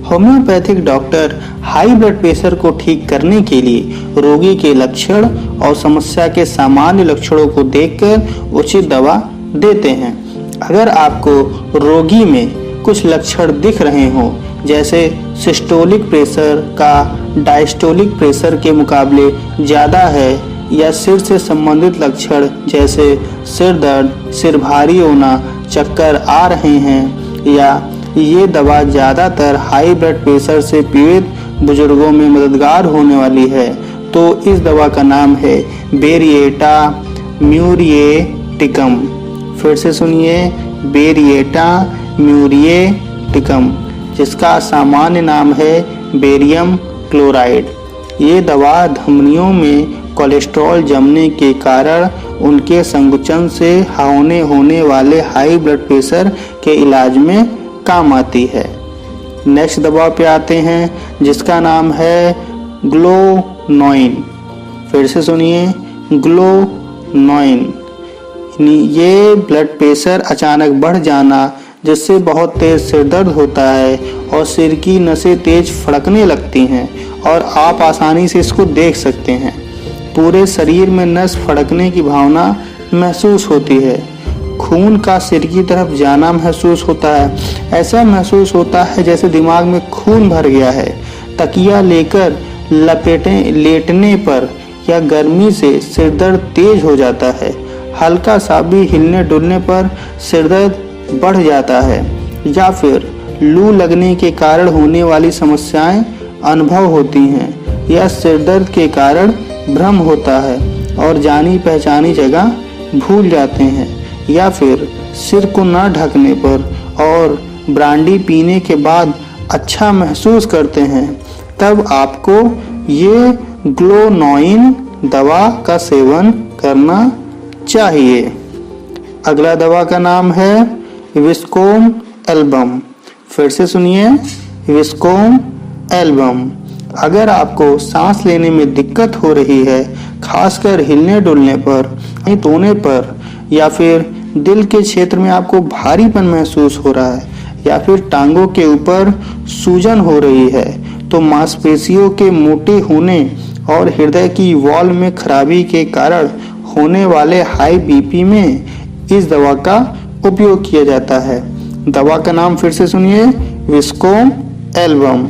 Homeopathic doctor high blood pressure को ठीक करने के लिए रोगी के लक्षण और समस्या के सामान्य लक्षणों को देखकर उचित दवा देते हैं। अगर आपको रोगी में कुछ लक्षण दिख रहे हों, जैसे सिस्टोलिक प्रेशर का डायस्टोलिक प्रेशर के मुकाबले ज़्यादा है, या सिर से संबंधित लक्षण जैसे सिर दर्द, सिर भारी होना, चक्कर आ रहे हैं, या ये दवा ज़्यादातर हाई ब्लड प्रेशर से पीड़ित बुजुर्गों में मददगार होने वाली है, तो इस दवा का नाम है बेरिएटा म्यूरिएटिकम। फिर से सुनिए, बेरिएटा म्यूरिएटिकम, जिसका सामान्य नाम है बेरियम क्लोराइड। ये दवा धमनियों में कोलेस्ट्रॉल जमने के कारण उनके संकुचन से होने वाले हाई ब्लड प्रेशर के इलाज में काम आती है। नेक्स्ट दवा पे आते हैं, जिसका नाम है ग्लोनोइन। फिर से सुनिए, ग्लोनोइन। ये ब्लड प्रेशर अचानक बढ़ जाना, जिससे बहुत तेज सिर दर्द होता है और सिर की नसें तेज फड़कने लगती हैं, और आप आसानी से इसको देख सकते हैं। पूरे शरीर में नस फड़कने की भावना महसूस होती है। खून का सिर की तरफ जाना महसूस होता है। ऐसा महसूस होता है जैसे दिमाग में खून भर गया है। तकिया लेकर लेटने पर या गर्मी से सिर दर्द तेज हो जाता है। हल्का सा भी हिलने डुलने पर सिर दर्द बढ़ जाता है, या फिर लू लगने के कारण होने वाली समस्याएं अनुभव होती हैं, या सिर दर्द के कारण भ्रम होता है और जानी पहचानी जगह भूल जाते हैं, या फिर सिर को न ढकने पर और ब्रांडी पीने के बाद अच्छा महसूस करते हैं, तब आपको ये ग्लोनोइन दवा का सेवन करना चाहिए। अगला दवा का नाम है विस्कोम एल्बम। फिर से सुनिए, विस्कोम एल्बम। अगर आपको सांस लेने में दिक्कत हो रही है, खासकर हिलने डुलने पर, तोने पर, या फिर दिल के क्षेत्र में आपको भारीपन महसूस हो रहा है, या फिर टांगों के ऊपर सूजन हो रही है, तो मांसपेशियों के मोटे होने और हृदय की वॉल्व में खराबी के कारण होने वाले हाई बीपी में इस दवा का उपयोग किया जाता है। दवा का नाम फिर से सुनिए, विस्कोम एल्बम।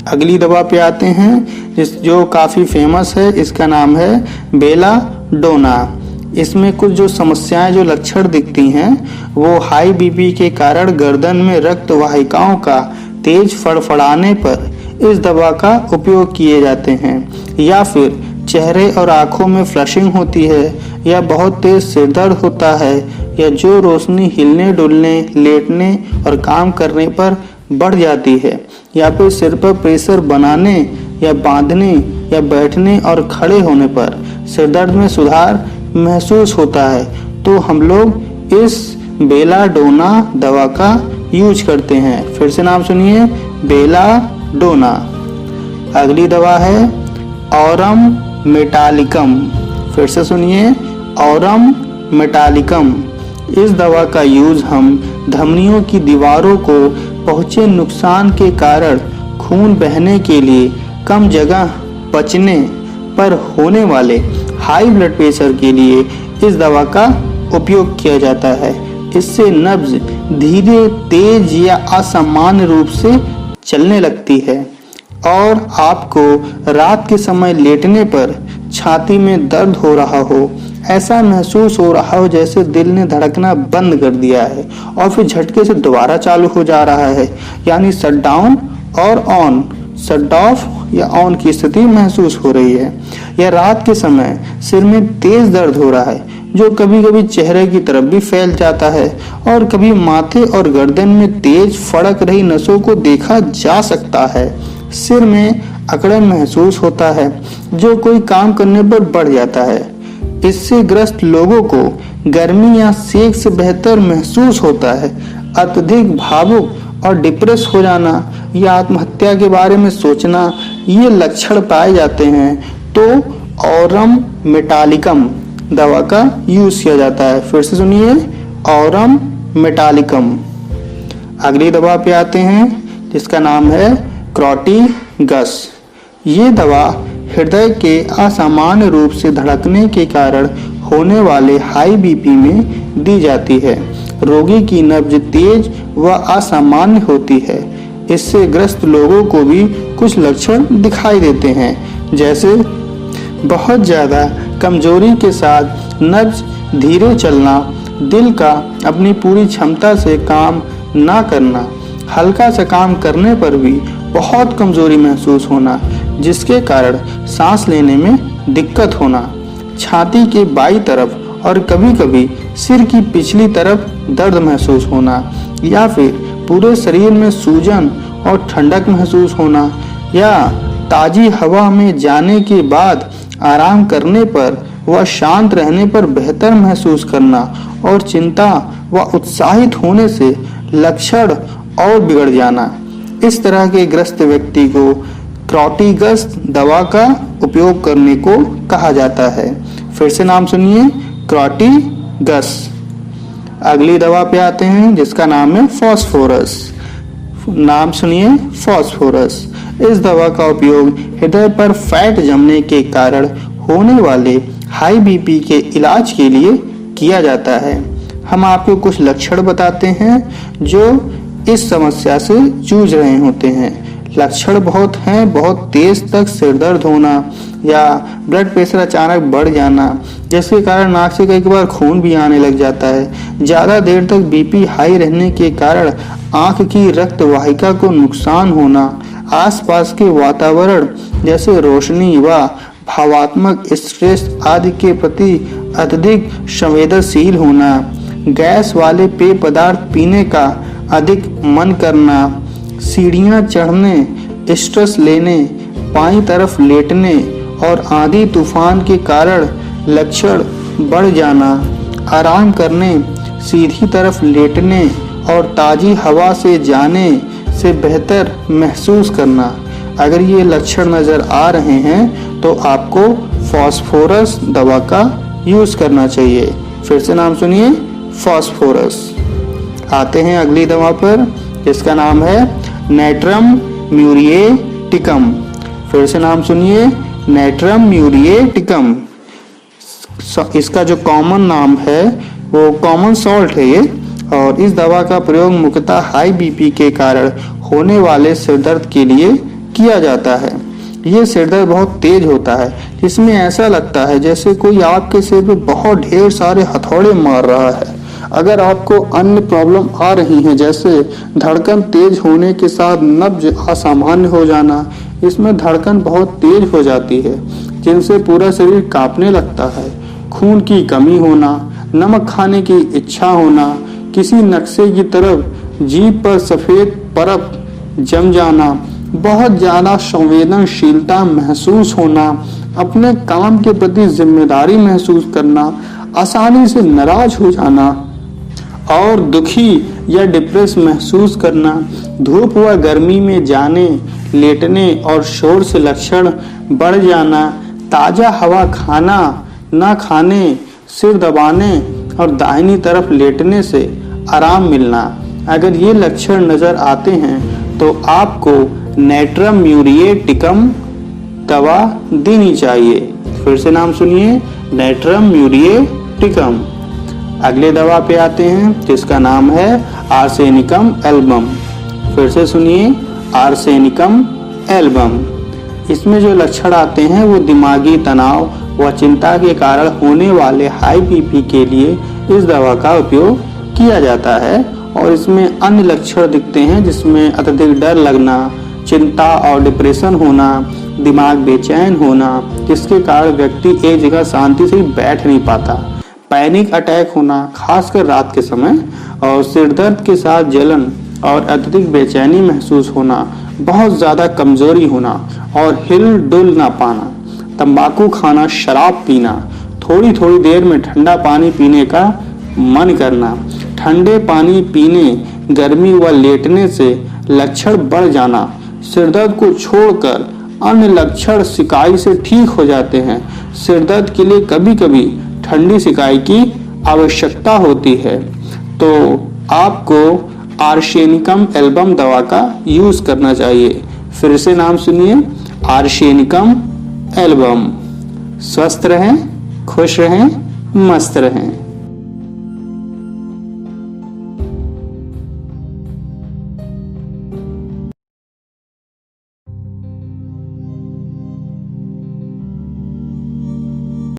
अगली दवा पे आते हैं, जो काफ़ी फेमस है। इसका नाम है बेलाडोना। इसमें कुछ जो समस्याएं, जो लक्षण दिखती हैं, वो हाई बीपी के कारण गर्दन में रक्त वाहिकाओं का तेज फड़फड़ाने पर इस दवा का उपयोग किए जाते हैं, या फिर चेहरे और आंखों में फ्लशिंग होती है, या बहुत तेज सिर दर्द होता है, या जो रोशनी हिलने डुलने, लेटने और काम करने पर बढ़ जाती है, या फिर सिर पर प्रेशर बनाने या बांधने या बैठने और खड़े होने पर सिर दर्द में सुधार महसूस होता है, तो हम लोग इस बेलाडोना दवा का यूज करते हैं। फिर से नाम सुनिए, बेलाडोना। अगली दवा है ऑरम मेटालिकम। फिर से सुनिए, ऑरम मेटालिकम। इस दवा का यूज हम धमनियों की दीवारों को पहुँचे नुकसान के कारण खून बहने के लिए कम जगह बचने पर होने वाले हाई ब्लड प्रेशर के लिए इस दवा का उपयोग किया जाता है। इससे नब्ज धीरे, तेज या असामान्य रूप से चलने लगती है, और आपको रात के समय लेटने पर छाती में दर्द हो रहा हो, ऐसा महसूस हो रहा हो जैसे दिल ने धड़कना बंद कर दिया है और फिर झटके से दोबारा चालू हो जा रहा है, यानी शट डाउन और ऑन, शट ऑफ या ऑन की स्थिति महसूस हो रही है। या रात के समय सिर में तेज दर्द हो रहा है, जो कभी कभी चेहरे की तरफ भी फैल जाता है, और कभी माथे और गर्दन में तेज फड़क रही नसों को देखा जा सकता है। सिर में अकड़न महसूस होता है, जो कोई काम करने पर बढ़ जाता है। इससे ग्रस्त लोगों को गर्मी या सेक से बेहतर महसूस होता है। अत्यधिक भावुक और डिप्रेस हो जाना या आत्महत्या के बारे में सोचना, ये लक्षण पाए जाते हैं, तो ऑरम मेटालिकम दवा का यूज किया जाता है। फिर से सुनिए, ऑरम मेटालिकम। अगली दवा पे आते हैं, जिसका नाम है क्रॉटिगस। ये दवा हृदय के असामान्य रूप से धड़कने के कारण होने वाले हाई बीपी में दी जाती है। रोगी की नब्ज तेज व असामान्य होती है। इससे ग्रस्त लोगों को भी कुछ लक्षण दिखाई देते हैं, जैसे बहुत ज़्यादा कमजोरी के साथ नब्ज धीरे चलना, दिल का अपनी पूरी क्षमता से काम ना करना, हल्का सा काम करने पर भी बहुत कमजोरी महसूस होना, जिसके कारण सांस लेने में दिक्कत होना, छाती के बाईं तरफ और कभी-कभी सिर की पिछली तरफ दर्द महसूस होना, या फिर पूरे शरीर में सूजन और ठंडक महसूस होना, या ताजी हवा में जाने के बाद आराम करने पर व शांत रहने पर बेहतर महसूस करना, और चिंता व उत्साहित होने से लक्षण और बिगड़ जाना। इस तरह के ग्रस्त व्यक्ति को क्रॉटिगस दवा का उपयोग करने को कहा जाता है। फिर से नाम सुनिए, क्रॉटिगस। अगली दवा पे आते हैं जिसका नाम है फास्फोरस। नाम सुनिए, फास्फोरस। इस दवा का उपयोग हृदय पर फैट जमने के कारण होने वाले हाई बीपी के इलाज के लिए किया जाता है। हम आपको कुछ लक्षण बताते हैं जो इस समस्या से जूझ रहे होते हैं। लक्षण बहुत हैं, बहुत तेज तक सिर दर्द होना या ब्लड प्रेशर अचानक बढ़ जाना, जिसके कारण नाक से कई बार खून भी आने लग जाता है। ज़्यादा देर तक बीपी हाई रहने के कारण आंख की रक्त वाहिका को नुकसान होना, आसपास के वातावरण जैसे रोशनी व भावात्मक स्ट्रेस आदि के प्रति अत्यधिक संवेदनशील होना, गैस वाले पेय पदार्थ पीने का अधिक मन करना, सीढ़ियाँ चढ़ने, स्ट्रेस लेने, बाईं तरफ लेटने और आंधी तूफान के कारण लक्षण बढ़ जाना, आराम करने, सीधी तरफ लेटने और ताज़ी हवा से जाने से बेहतर महसूस करना। अगर ये लक्षण नज़र आ रहे हैं तो आपको फास्फोरस दवा का यूज़ करना चाहिए। फिर से नाम सुनिए, फास्फोरस। आते हैं अगली दवा पर जिसका नाम है नेट्रम म्यूरिएटिकम। फिर से नाम सुनिए, नेट्रम म्यूरिएटिकम। इसका जो कॉमन नाम है वो कॉमन सॉल्ट है ये, और इस दवा का प्रयोग मुख्यतः हाई बीपी के कारण होने वाले सिरदर्द के लिए किया जाता है। ये सिरदर्द बहुत तेज होता है, जिसमें ऐसा लगता है जैसे कोई आपके सिर पे बहुत ढेर सारे हथौड़े मार रहा है। अगर आपको अन्य प्रॉब्लम आ रही हैं, जैसे धड़कन तेज होने के साथ नब्ज असामान्य हो जाना, इसमें धड़कन बहुत तेज हो जाती है जिनसे पूरा शरीर कांपने लगता है, खून की कमी होना, नमक खाने की इच्छा होना, किसी नक्शे की तरफ जीभ पर सफ़ेद परत जम जाना, बहुत ज़्यादा संवेदनशीलता महसूस होना, अपने काम के प्रति जिम्मेदारी महसूस करना, आसानी से नाराज हो जाना और दुखी या डिप्रेस महसूस करना, धूप व गर्मी में जाने, लेटने और शोर से लक्षण बढ़ जाना, ताज़ा हवा खाना न खाने, सिर दबाने और दाहिनी तरफ लेटने से आराम मिलना। अगर ये लक्षण नज़र आते हैं तो आपको नेट्रम म्यूरिएटिकम दवा देनी चाहिए। फिर से नाम सुनिए, नेट्रम म्यूरिएटिकम। अगले दवा पे आते हैं जिसका नाम है आर्सेनिकम एल्बम। फिर से सुनिए, आर्सेनिकम एल्बम। इसमें जो लक्षण आते हैं वो दिमागी तनाव व चिंता के कारण होने वाले हाई बीपी के लिए इस दवा का उपयोग किया जाता है, और इसमें अन्य लक्षण दिखते हैं जिसमें अत्यधिक डर लगना, चिंता और डिप्रेशन होना, दिमाग बेचैन होना, जिसके कारण व्यक्ति एक जगह शांति से बैठ नहीं पाता, पैनिक अटैक होना खासकर रात के समय, और सिरदर्द के साथ जलन और अत्यधिक बेचैनी महसूस होना, बहुत ज़्यादा कमजोरी होना और हिल डुल ना पाना, तंबाकू खाना, शराब पीना, थोड़ी थोड़ी देर में ठंडा पानी पीने का मन करना, ठंडे पानी पीने, गर्मी व लेटने से लक्षण बढ़ जाना, सिरदर्द को छोड़कर अन्य लक्षण सिकाई से ठीक हो जाते हैं। सिरदर्द के लिए कभी कभी ठंडी सिकाई की आवश्यकता होती है। तो आपको आर्सेनिकम एल्बम दवा का यूज करना चाहिए। फिर से नाम सुनिए, आर्सेनिकम एल्बम। स्वस्थ रहें, खुश रहें, मस्त रहें।